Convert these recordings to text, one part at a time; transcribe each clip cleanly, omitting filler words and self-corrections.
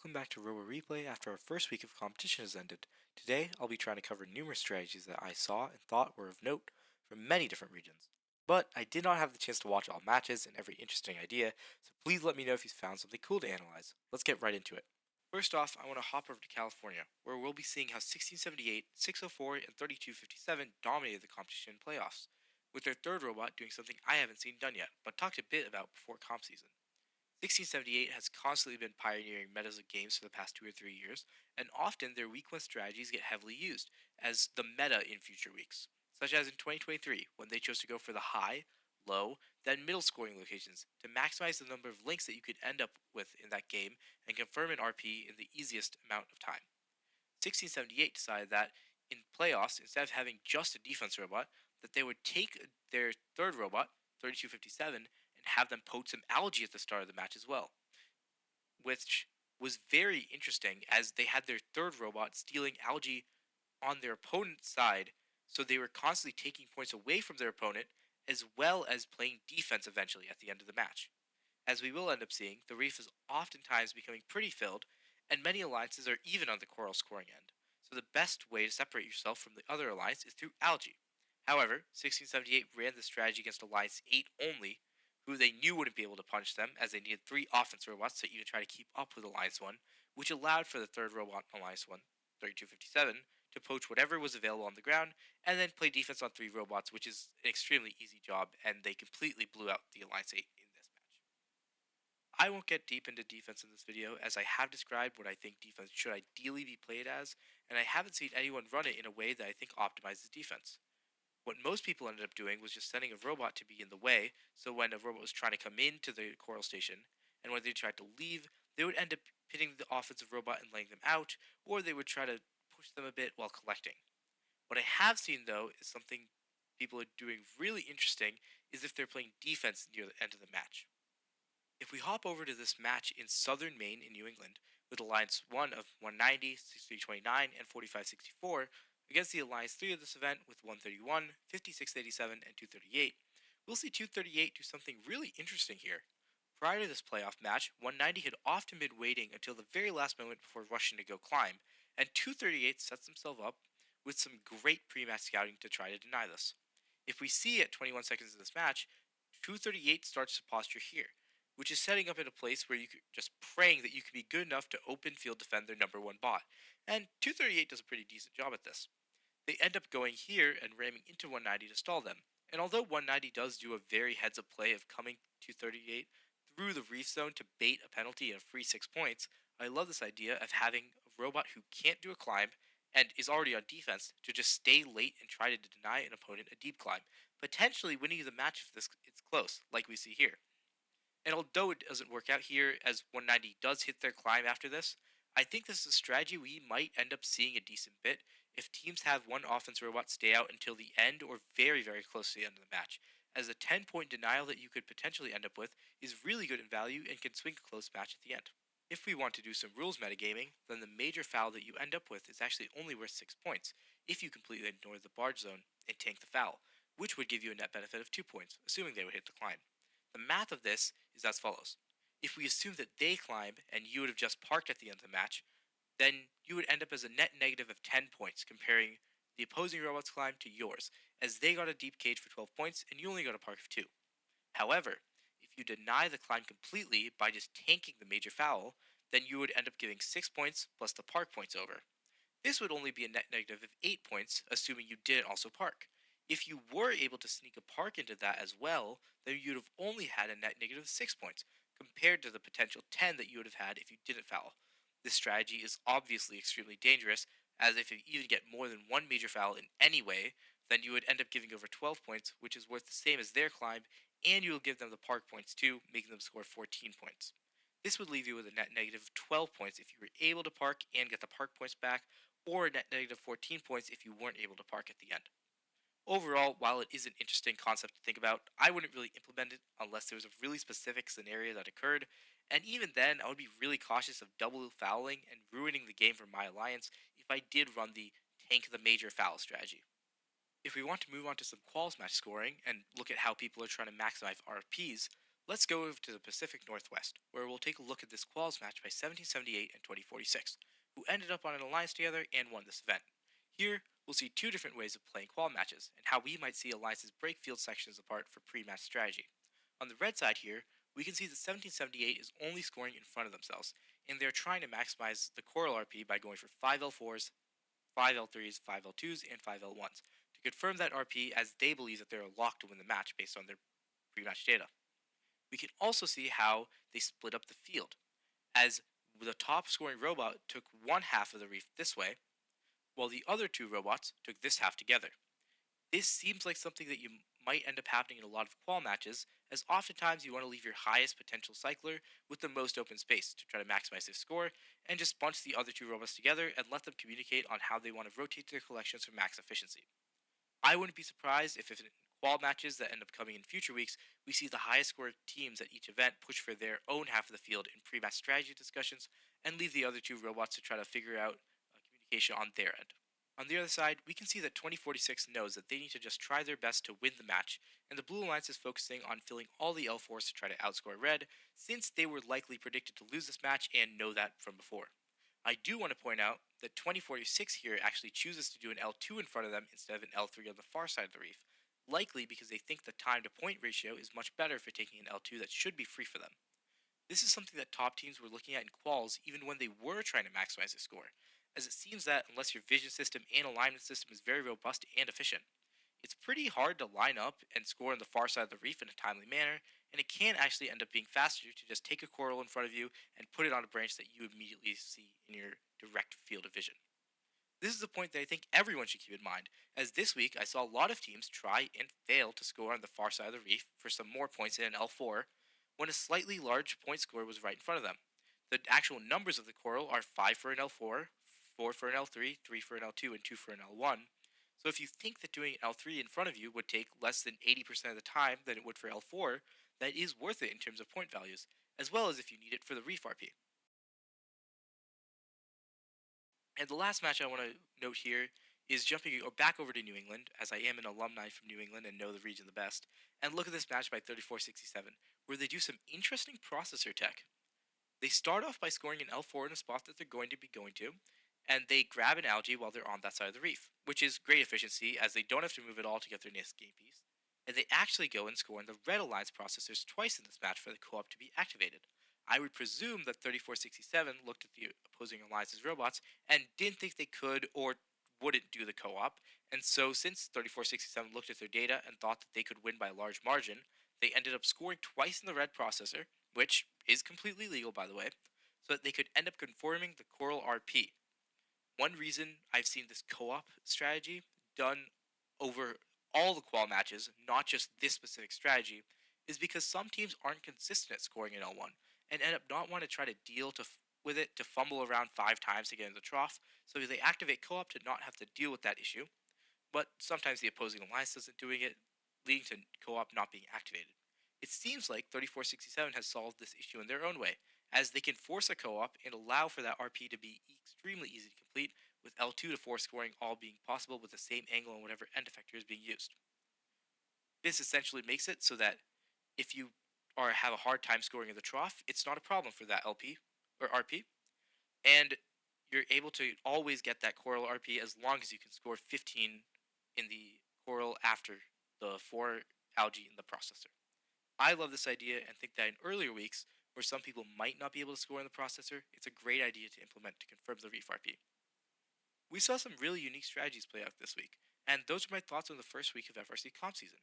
welcome back to RoboReplay after our first week of competition has ended. Today, I'll be trying to cover numerous strategies that I saw and thought were of note from many different regions. But I did not have the chance to watch all matches and every interesting idea, so please let me know if you found something cool to analyze. Let's get right into it. First off, I want to hop over to California, where we'll be seeing how 1678, 604, and 3257 dominated the competition in playoffs, with their third robot doing something I haven't seen done yet, but talked a bit about before comp season. 1678 has constantly been pioneering metas of games for the past 2 or 3 years, and often their week 1 strategies get heavily used as the meta in future weeks, such as in 2023 when they chose to go for the high, low, then middle scoring locations to maximize the number of links that you could end up with in that game and confirm an RP in the easiest amount of time. 1678 decided that in playoffs, instead of having just a defense robot, that they would take their third robot, 3257, and have them poach some algae at the start of the match as well, which was very interesting as they had their third robot stealing algae on their opponent's side, so they were constantly taking points away from their opponent as well as playing defense eventually at the end of the match. As we will end up seeing, the reef is oftentimes becoming pretty filled, and many alliances are even on the coral scoring end, so the best way to separate yourself from the other alliance is through algae. However, 1678 ran the strategy against Alliance 8 only, who they knew wouldn't be able to punch them, as they needed 3 offense robots to even try to keep up with Alliance 1, which allowed for the third robot Alliance 1, 3257, to poach whatever was available on the ground, and then play defense on 3 robots, which is an extremely easy job, and they completely blew out the Alliance 8 in this match. I won't get deep into defense in this video, as I have described what I think defense should ideally be played as, and I haven't seen anyone run it in a way that I think optimizes defense. What most people ended up doing was just sending a robot to be in the way, so when a robot was trying to come into the coral station, and when they tried to leave, they would end up hitting the offensive robot and laying them out, or they would try to push them a bit while collecting. What I have seen though is something people are doing really interesting is if they're playing defense near the end of the match. If we hop over to this match in southern Maine in New England, with Alliance 1 of 190, 6329, and 4564, against the Alliance 3 of this event with 131, 5687, and 238, we'll see 238 do something really interesting here. Prior to this playoff match, 190 had often been waiting until the very last moment before rushing to go climb, and 238 sets himself up with some great pre-match scouting to try to deny this. If we see at 21 seconds of this match, 238 starts to posture here, which is setting up in a place where you could just praying that you can be good enough to open field defend their number 1 bot, and 238 does a pretty decent job at this. They end up going here and ramming into 190 to stall them, and although 190 does do a very heads-up play of coming 238 through the reef zone to bait a penalty and free 6 points, I love this idea of having a robot who can't do a climb and is already on defense to just stay late and try to deny an opponent a deep climb, potentially winning the match if it's close, like we see here. And although it doesn't work out here, as 190 does hit their climb after this, I think this is a strategy we might end up seeing a decent bit if teams have one offense robot stay out until the end or very, very close to the end of the match, as a 10-point denial that you could potentially end up with is really good in value and can swing a close match at the end. If we want to do some rules metagaming, then the major foul that you end up with is actually only worth 6 points if you completely ignore the barge zone and tank the foul, which would give you a net benefit of 2 points, assuming they would hit the climb. The math of this is as follows. If we assume that they climb and you would have just parked at the end of the match, then you would end up as a net negative of 10 points comparing the opposing robot's climb to yours, as they got a deep cage for 12 points and you only got a park of 2. However, if you deny the climb completely by just tanking the major foul, then you would end up giving 6 points plus the park points over. This would only be a net negative of 8 points, assuming you didn't also park. If you were able to sneak a park into that as well, then you'd have only had a net negative of 6 points, compared to the potential 10 that you would have had if you didn't foul. This strategy is obviously extremely dangerous, as if you even get more than one major foul in any way, then you would end up giving over 12 points, which is worth the same as their climb, and you will give them the park points too, making them score 14 points. This would leave you with a net negative of 12 points if you were able to park and get the park points back, or a net negative 14 points if you weren't able to park at the end. Overall, while it is an interesting concept to think about, I wouldn't really implement it unless there was a really specific scenario that occurred, and even then, I would be really cautious of double fouling and ruining the game for my alliance if I did run the tank the major foul strategy. If we want to move on to some quals match scoring and look at how people are trying to maximize RPs, Let's go over to the Pacific Northwest, where we'll take a look at this quals match by 1778 and 2046, who ended up on an alliance together and won this event. Here, we'll see two different ways of playing qual matches, and how we might see alliances break field sections apart for pre-match strategy. On the red side here, we can see that 1778 is only scoring in front of themselves, and they're trying to maximize the coral RP by going for 5L4s, 5L3s, 5L2s, and 5L1s, to confirm that RP as they believe that they're locked to win the match based on their pre-match data. We can also see how they split up the field, as the top scoring robot took one half of the reef this way, while the other two robots took this half together. This seems like something that you might end up happening in a lot of qual matches, as oftentimes you want to leave your highest potential cycler with the most open space to try to maximize their score, and just bunch the other two robots together and let them communicate on how they want to rotate their collections for max efficiency. I wouldn't be surprised if in qual matches that end up coming in future weeks, we see the highest score teams at each event push for their own half of the field in pre-match strategy discussions, and leave the other two robots to try to figure out communication on their end. On the other side, we can see that 2046 knows that they need to just try their best to win the match, and the Blue Alliance is focusing on filling all the L4s to try to outscore Red, since they were likely predicted to lose this match and know that from before. I do want to point out that 2046 here actually chooses to do an L2 in front of them instead of an L3 on the far side of the reef, likely because they think the time to point ratio is much better for taking an L2 that should be free for them. This is something that top teams were looking at in quals even when they were trying to maximize their score, as it seems that unless your vision system and alignment system is very robust and efficient, it's pretty hard to line up and score on the far side of the reef in a timely manner, and it can actually end up being faster to just take a coral in front of you and put it on a branch that you immediately see in your direct field of vision. This is a point that I think everyone should keep in mind, as this week I saw a lot of teams try and fail to score on the far side of the reef for some more points in an L4, when a slightly large point score was right in front of them. The actual numbers of the coral are 5 for an L4, 4 for an L3, 3 for an L2, and 2 for an L1. So if you think that doing L3 in front of you would take less than 80% of the time than it would for L4, that is worth it in terms of point values, as well as if you need it for the reef RP. And the last match I want to note here is jumping back over to New England, as I am an alumni from New England and know the region the best, and look at this match by 3467, where they do some interesting processor tech. They start off by scoring an L4 in a spot that they're going to be going to, and they grab an algae while they're on that side of the reef, which is great efficiency as they don't have to move at all to get their next game piece, and they actually go and score on the Red Alliance processors twice in this match for the co-op to be activated. I would presume that 3467 looked at the opposing alliance's robots and didn't think they could or wouldn't do the co-op, and so since 3467 looked at their data and thought that they could win by a large margin, they ended up scoring twice in the red processor, which is completely legal by the way, so that they could end up conforming the coral RP. One reason I've seen this co-op strategy done over all the qual matches, not just this specific strategy, is because some teams aren't consistent at scoring an L1, and end up not want to try to deal with it to fumble around 5 times to get in the trough, so they activate co-op to not have to deal with that issue, but sometimes the opposing alliance isn't doing it, leading to co-op not being activated. It seems like 3467 has solved this issue in their own way, as they can force a co-op and allow for that RP to be extremely easy to complete, with L2 to 4 scoring all being possible with the same angle on whatever end effector is being used. This essentially makes it so that if you have a hard time scoring in the trough, it's not a problem for that LP or RP, and you're able to always get that coral RP as long as you can score 15 in the coral after the 4 algae in the processor. I love this idea and think that in earlier weeks, where some people might not be able to score in the processor, it's a great idea to implement to confirm the reef RP. We saw some really unique strategies play out this week, and those are my thoughts on the first week of FRC comp season.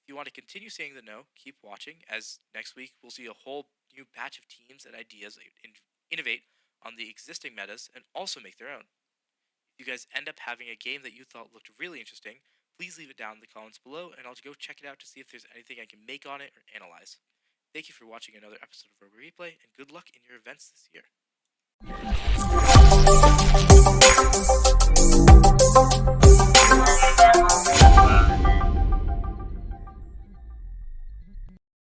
If you want to continue saying the no, keep watching, as next week we'll see a whole new batch of teams and ideas innovate on the existing metas and also make their own. If you guys end up having a game that you thought looked really interesting, please leave it down in the comments below, and I'll go check it out to see if there's anything I can make on it or analyze. Thank you for watching another episode of RoboReplay, and good luck in your events this year.